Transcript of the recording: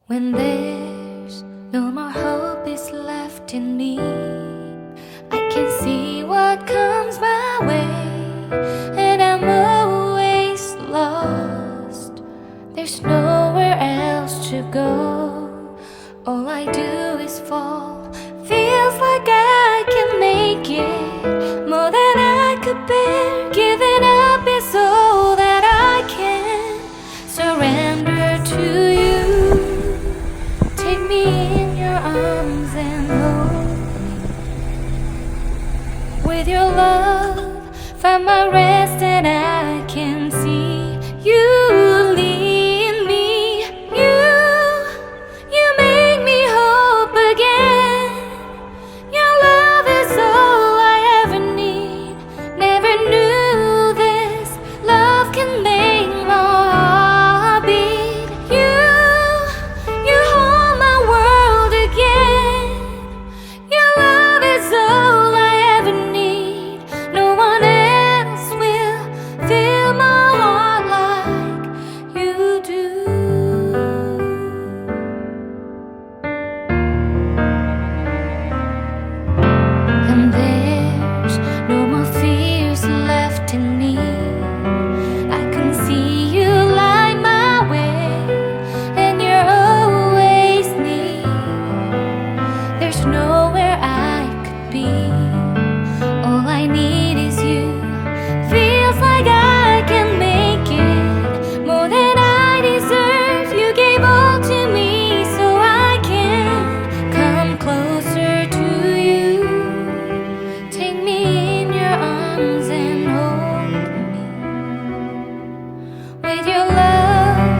When there's no more hope is left in me, I can see what comes my way, and I'm always lost. There's nowhere else to go. All I do is fall. Feels like I can make it more than I could bear.